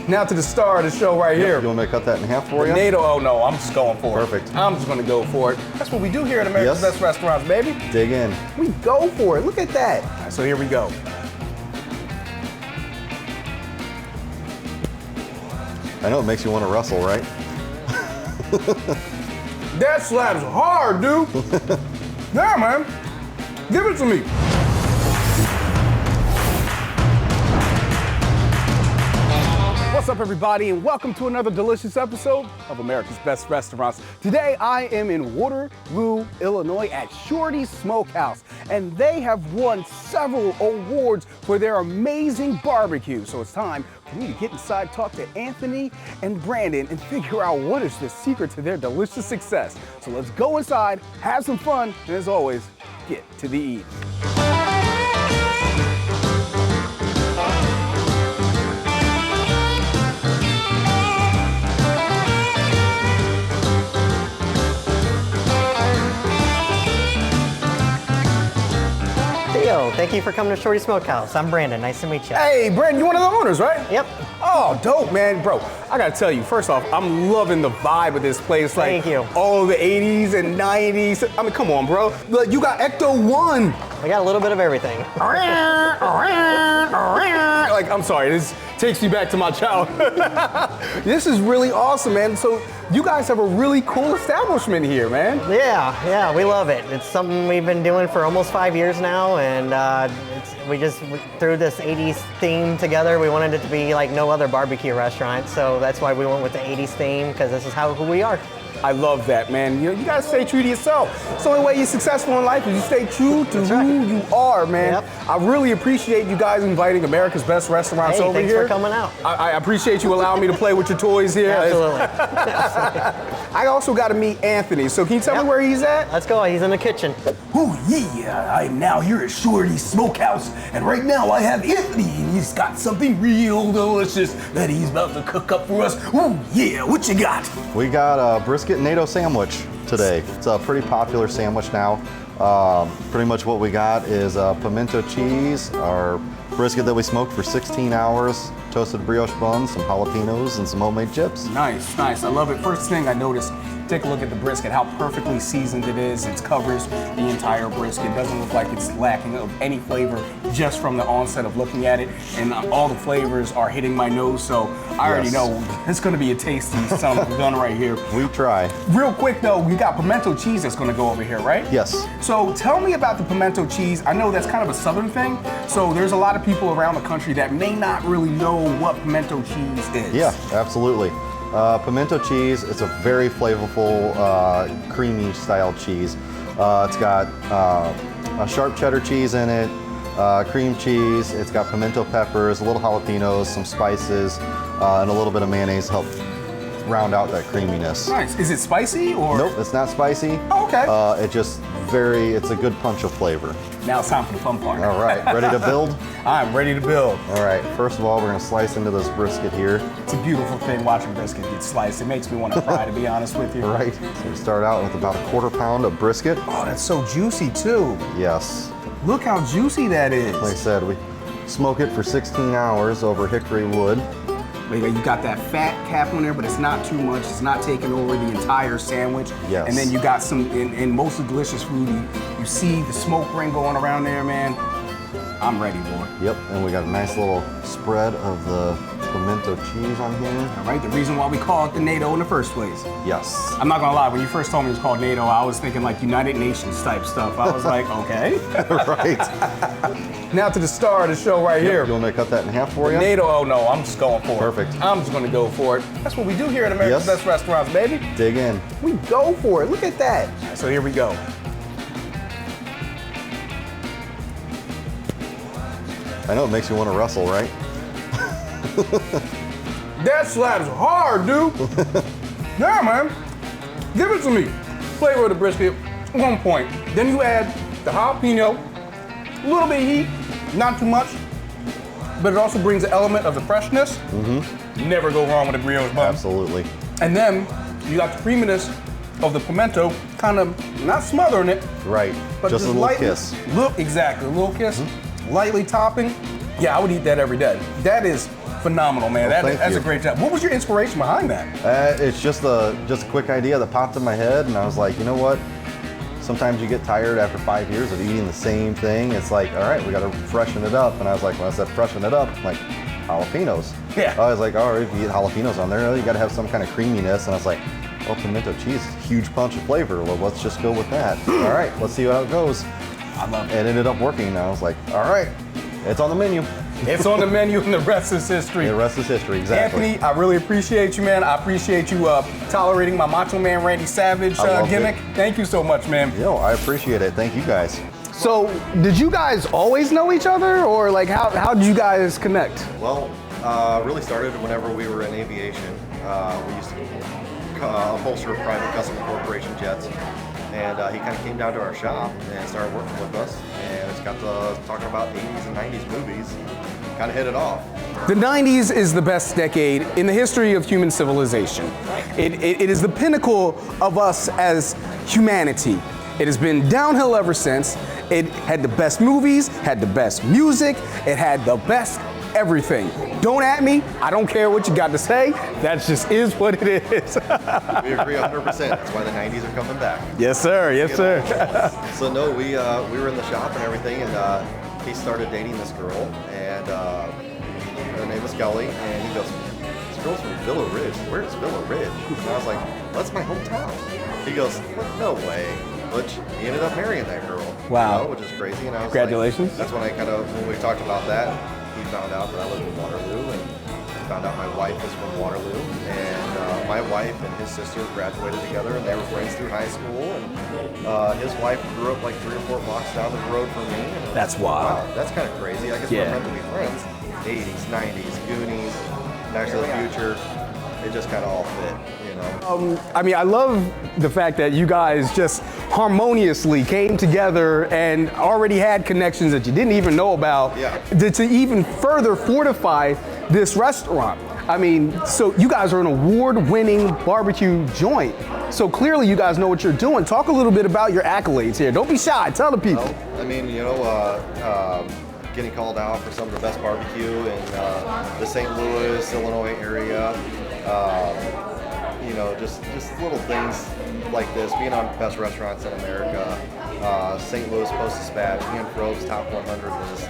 Now to the star of the show right here. You want me to cut that in half for you? NATO, oh no, I'm just going for it. Perfect. I'm just going to go for it. That's what we do here at America's Best Restaurants, baby. Dig in. We go for it. Look at that. All right, so here we go. I know it makes you want to wrestle, right? That slaps hard, dude. Yeah, man. Give it to me. What's up, everybody, and welcome to another delicious episode of America's Best Restaurants. Today, I am in Waterloo, Illinois at Shorty's Smokehouse, and they have won several awards for their amazing barbecue. So it's time for me to get inside, talk to Anthony and Brandon, and figure out what is the secret to their delicious success. So let's go inside, have some fun, and as always, get to the eat. Theo, thank you for coming to Shorty Smokehouse. I'm Brandon. Nice to meet you. Hey, Brandon, you're one of the owners, right? Yep. Oh, dope, man. Bro, I gotta tell you, first off, I'm loving the vibe of this place. Like, Thank you. all the 80s and 90s. I mean, come on, bro. Like, you got Ecto 1. We got a little bit of everything. Like, I'm sorry, this takes me back to my childhood. This is really awesome, man. So, you guys have a really cool establishment here, man. Yeah, we love it. It's something we've been doing for almost 5 years now, and we threw this 80s theme together. We wanted it to be like no other barbecue restaurant, so that's why we went with the 80s theme, because this is who we are. I love that, man. You know, you gotta stay true to yourself. It's the only way you're successful in life is you stay true to who you are, man. Yep. I really appreciate you guys inviting America's Best Restaurants over thanks here. for coming out. I appreciate you allowing me to play with your toys here. Absolutely. I also got to meet Anthony. So can you tell me where he's at? Let's go. He's in the kitchen. Oh yeah, I am now here at Shorty's Smokehouse, and right now I have Anthony, and he's got something real delicious that he's about to cook up for us. Oh yeah, what you got? We got a brisket NATO sandwich today. It's a pretty popular sandwich now. Pretty much what we got is pimento cheese, our brisket that we smoked for 16 hours, toasted brioche buns, some jalapenos, and some homemade chips. Nice, nice. I love it. First thing I noticed, take a look at the brisket, how perfectly seasoned it is. It covers the entire brisket. Doesn't look like it's lacking of any flavor just from the onset of looking at it. And all the flavors are hitting my nose, so I already know it's gonna be a tasty son of a gun right here. We try. Real quick though, we got pimento cheese that's gonna go over here, right? Yes. So tell me about the pimento cheese. I know that's kind of a southern thing, so there's a lot of people around the country that may not really know what pimento cheese is. Yeah, absolutely. Pimento cheese, it's a very flavorful, creamy style cheese. It's got a sharp cheddar cheese in it, cream cheese, it's got pimento peppers, a little jalapenos, some spices, and a little bit of mayonnaise to help round out that creaminess. Nice. Is it spicy or? Nope, it's not spicy. Oh, okay. It's a good punch of flavor. Now it's time for the fun part. All right, ready to build? I'm ready to build. All right, first of all, we're gonna slice into this brisket here. It's a beautiful thing watching brisket get sliced. It makes me want to cry, to be honest with you. Right, so we start out with about a 1/4 pound of brisket. Oh, that's so juicy too. Yes. Look how juicy that is. Like I said, we smoke it for 16 hours over hickory wood. You got that fat cap on there, but it's not too much. It's not taking over the entire sandwich. Yes. And then you got some, in most of the delicious food, you see the smoke ring going around there, man. I'm ready, boy. Yep, and we got a nice little spread of the pimento cheese on here. All right, the reason why we call it the NATO in the first place. Yes. I'm not gonna lie, when you first told me it was called NATO, I was thinking like United Nations type stuff. I was like, okay. Right. Now to the star of the show right here. You want me to cut that in half for you? NATO, oh no, I'm just going for it. Perfect. I'm just gonna go for it. That's what we do here at America's Best Restaurants, baby. Dig in. We go for it, look at that. So here we go. I know it makes you want to wrestle, right? That slaps hard, dude. Yeah, man. Give it to me. Flavor of the brisket, 1 point. Then you add the jalapeno, a little bit of heat, not too much, but it also brings the element of the freshness. Mm-hmm. Never go wrong with a brioche bun. Absolutely. And then you got the creaminess of the pimento, kind of not smothering it. Right. But just a little lightly, kiss. Exactly, a little kiss, lightly topping. Yeah, I would eat that every day. That is phenomenal, man. Well, thank That's you. a great job. What was your inspiration behind that? It's just a quick idea that popped in my head, and I was like, you know what? Sometimes you get tired after 5 years of eating the same thing. It's like, all right, we got to freshen it up. And I was like, when I said freshen it up, I'm like, jalapenos. Yeah. I was like, all right, if you eat jalapenos on there, you got to have some kind of creaminess. And I was like, well, pimento cheese is a huge punch of flavor. Well, let's just go with that. All right, let's see how it goes. I love it. It ended up working. And I was like, all right, it's on the menu. It's on the menu, and the rest is history. The rest is history, exactly. Anthony, I really appreciate you, man. I appreciate you tolerating my Macho Man Randy Savage loved gimmick. it. Thank you so much, man. Yo, I appreciate it. Thank you guys. So, did you guys always know each other, or like how did you guys connect? Well, really started whenever we were in aviation. We used to upholster private custom corporation jets. And he kind of came down to our shop and started working with us. And just got to talking about 80s and 90s movies. Kind of hit it off. The 90s is the best decade in the history of human civilization. It is the pinnacle of us as humanity. It has been downhill ever since. It had the best movies, had the best music, it had the best everything. Don't at me, I don't care what you got to say, that just is what it is. We agree 100%. That's why the 90s are coming back. Yes, sir, yes, sir. So no, we were in the shop and everything, and he started dating this girl, and her name was Kelly, and he goes, this girl's from Villa Ridge. Where's Villa Ridge? And I was like, that's my hometown. He goes, no way. Which he ended up marrying that girl. Wow. You know, which is crazy. And I was Congratulations. Like, that's when I when we talked about that, he found out that I lived in Waterloo, and found out my wife is from Waterloo. And my wife and his sister graduated together, and they were friends through high school. And his wife grew up like 3 or 4 blocks down the road from me. And That's wild. Wow, that's kind of crazy. I guess we're meant to be friends. 80s, 90s, Goonies, Back to the Future. It just kind of all fit, you know. I mean, I love the fact that you guys just harmoniously came together and already had connections that you didn't even know about to even further fortify this restaurant. I mean, so you guys are an award-winning barbecue joint. So clearly you guys know what you're doing. Talk a little bit about your accolades here. Don't be shy, tell the people. Well, I mean, you know, getting called out for some of the best barbecue in the St. Louis, Illinois area. You know, just little things like this, being on Best Restaurants in America, St. Louis Post-Dispatch, Ian Probst Top 100 list.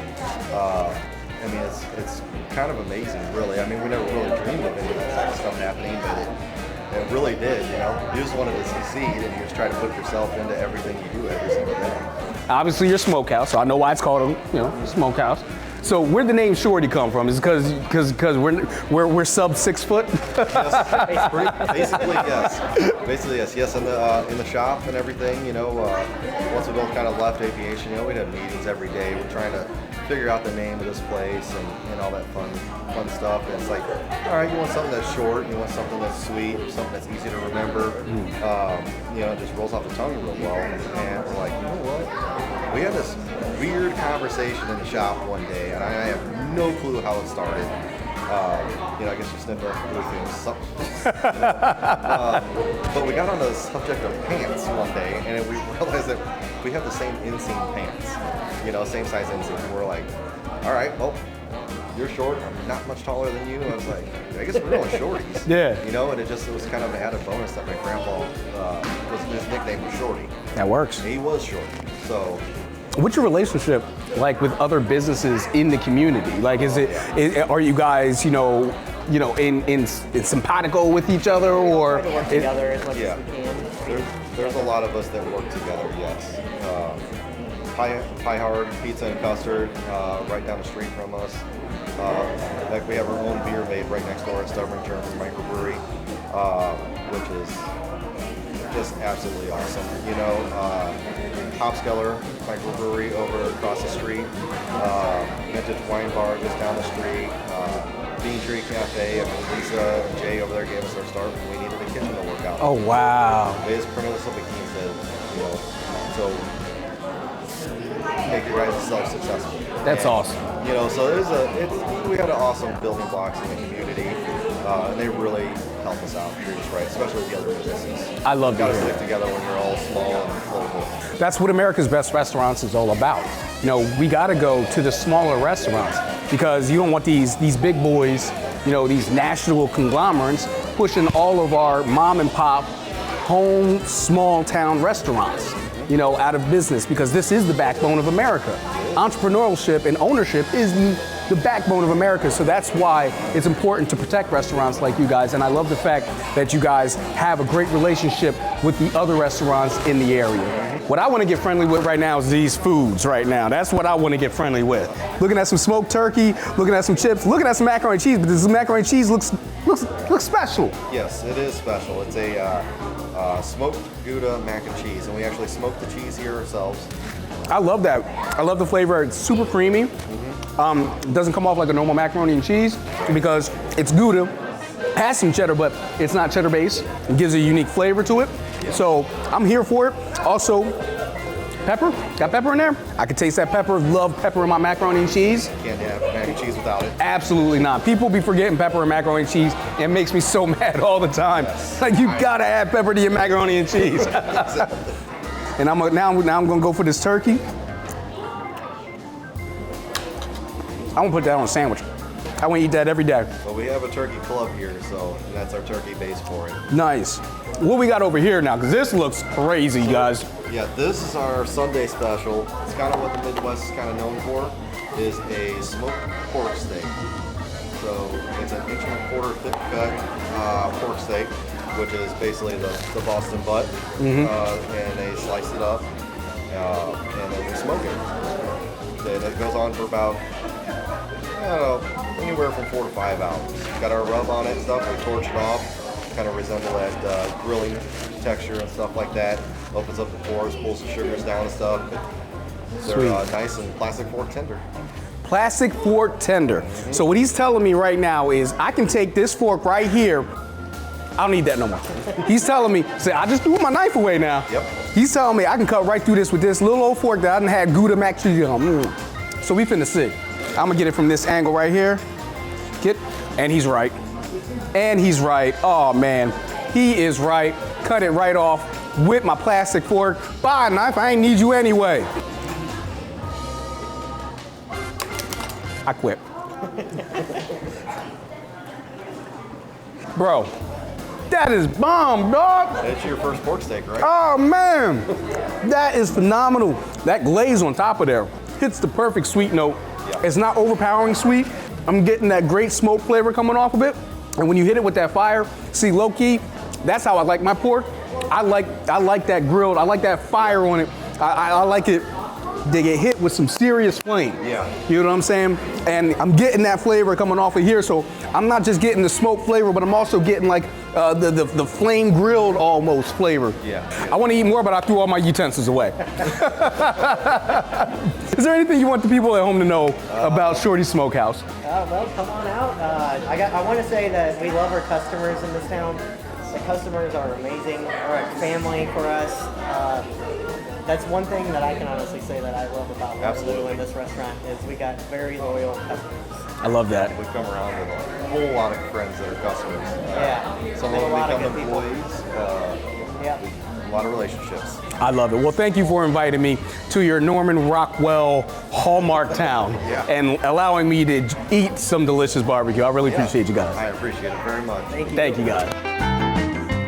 I mean, it's kind of amazing, really. I mean, we never really dreamed of any of that type of stuff happening, but it really did, you know. You just wanted to succeed, and you just try to put yourself into everything you do every single day. Obviously, you're Smokehouse, so I know why it's called, you know, Smokehouse. So where'd the name Shorty come from? Is it because we're sub 6 foot? Yes. Basically, yes. Basically, yes. Yes, in the shop and everything. You know, once we both kind of left aviation, you know, we'd have meetings every day. We're trying to figure out the name of this place and all that fun stuff. And it's like, all right, you want something that's short, you want something that's sweet, something that's easy to remember. You know, it just rolls off the tongue real well. And we're like, you know what? We had this weird conversation in the shop one day, and I have no clue how it started. You know, I guess you're sniffing perfume. But we got on the subject of pants one day, and we realized that we have the same inseam pants. You know, same size inseam. And we're like, all right, well, you're short, I'm not much taller than you. I was like, I guess we're going shorties. Yeah. You know, and it was kind of an added bonus that my grandpa his nickname was Shorty. That works. He was Shorty. So. What's your relationship like with other businesses in the community? Like, are you guys, in simpatico with each other, or? Try to work together as much as we can. There's a lot of us that work together. Yes. Pie Hard Pizza and Custard, right down the street from us. In fact, we have our own beer made right next door at Stubborn Terms Microbrewery, which is just absolutely awesome. You know, Hopskeller Microbrewery over across the street, Vintage Wine Bar just down the street, Bean Tree Cafe. I mean, Lisa and Jay over there gave us our start when we needed a kitchen to work out. Oh, wow. They just printed us up a key said, you know, so make your guys self-successful. That's awesome. You know, so we had an awesome building blocks in the community, and they really help us out, treat us right, especially with the other businesses. I love you gotta to hear stick together when you're all small and local. That's what America's Best Restaurants is all about. You know, we got to go to the smaller restaurants because you don't want these big boys you know, these national conglomerates pushing all of our mom and pop home small town restaurants, you know, out of business, because this is the backbone of America. Entrepreneurship and ownership is the backbone of America, so that's why it's important to protect restaurants like you guys, and I love the fact that you guys have a great relationship with the other restaurants in the area. What I want to get friendly with right now is these foods right now. That's what I want to get friendly with. Looking at some smoked turkey, looking at some chips, looking at some macaroni and cheese, but this macaroni and cheese looks special. Yes, it is special. It's a smoked Gouda mac and cheese, and we actually smoke the cheese here ourselves. I love that. I love the flavor. It's super creamy. It doesn't come off like a normal macaroni and cheese because it's Gouda. It has some cheddar, but it's not cheddar based. It gives a unique flavor to it. So I'm here for it. Also, pepper. Got pepper in there? I can taste that pepper. Love pepper in my macaroni and cheese. Can't have mac and cheese without it. Absolutely not. People be forgetting pepper and macaroni and cheese. It makes me so mad all the time. Like, you gotta add pepper to your macaroni and cheese. And now I'm gonna go for this turkey. I want to put that on a sandwich. I want to eat that every day. Well, we have a turkey club here, so that's our turkey base for it. Nice. What we got over here now? Because this looks crazy, guys. Yeah, this is our Sunday special. It's kind of what the Midwest is kind of known for, is a smoked pork steak. So it's an 1.25 inch thick cut pork steak, which is basically the Boston butt, and they slice it up, and then we smoke it. And it goes on for about, I don't know, anywhere from 4 to 5 hours. Got our rub on it and stuff, we torch it off, kind of resemble that grilling texture and stuff like that. Opens up the pores, pulls the sugars down and stuff. They're nice and plastic fork tender. Plastic fork tender. So what he's telling me right now is I can take this fork right here. I don't need that no more. He's telling me, say, I just threw my knife away now. Yep. He's telling me I can cut right through this with this little old fork that I done had Gouda mac cheese on. So we finna see. I'm gonna get it from this angle right here. And he's right. And he's right. Oh man, he is right. Cut it right off with my plastic fork. Bye, knife, I ain't need you anyway. I quit. Bro, that is bomb, dog. That's your first pork steak, right? Oh man, that is phenomenal. That glaze on top of there hits the perfect sweet note. Yeah. It's not overpowering sweet. I'm getting that great smoke flavor coming off of it. And when you hit it with that fire, see, low key, that's how I like my pork. I like that grilled. I like that fire on it. I like it. They get hit with some serious flame. Yeah. You know what I'm saying? And I'm getting that flavor coming off of here. So I'm not just getting the smoke flavor, but I'm also getting like the flame grilled almost flavor. Yeah. I want to eat more, but I threw all my utensils away. Is there anything you want the people at home to know about Shorty Smokehouse? Well, come on out. I want to say that we love our customers in this town. The customers are amazing. They're a family for us. That's one thing that I can honestly say that I love about Waterloo in this restaurant is we got very loyal customers. I love that. We've come around with a whole lot of friends that are customers. Yeah. Some of them become employees. A lot of relationships. I love it. Well, thank you for inviting me to your Norman Rockwell hallmark town and allowing me to eat some delicious barbecue. I really appreciate you guys. I appreciate it very much. Thank you guys.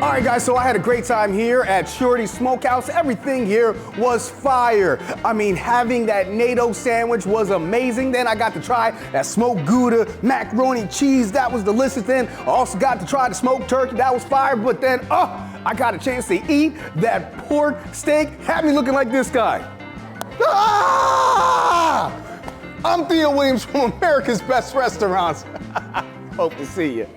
All right, guys, so I had a great time here at Shorty Smokehouse. Everything here was fire. I mean, having that NATO sandwich was amazing. Then I got to try that smoked Gouda macaroni cheese. That was delicious. Then I also got to try the smoked turkey. That was fire. But then, I got a chance to eat that pork steak. Had me looking like this guy. I'm Theo Williams from America's Best Restaurants. Hope to see you.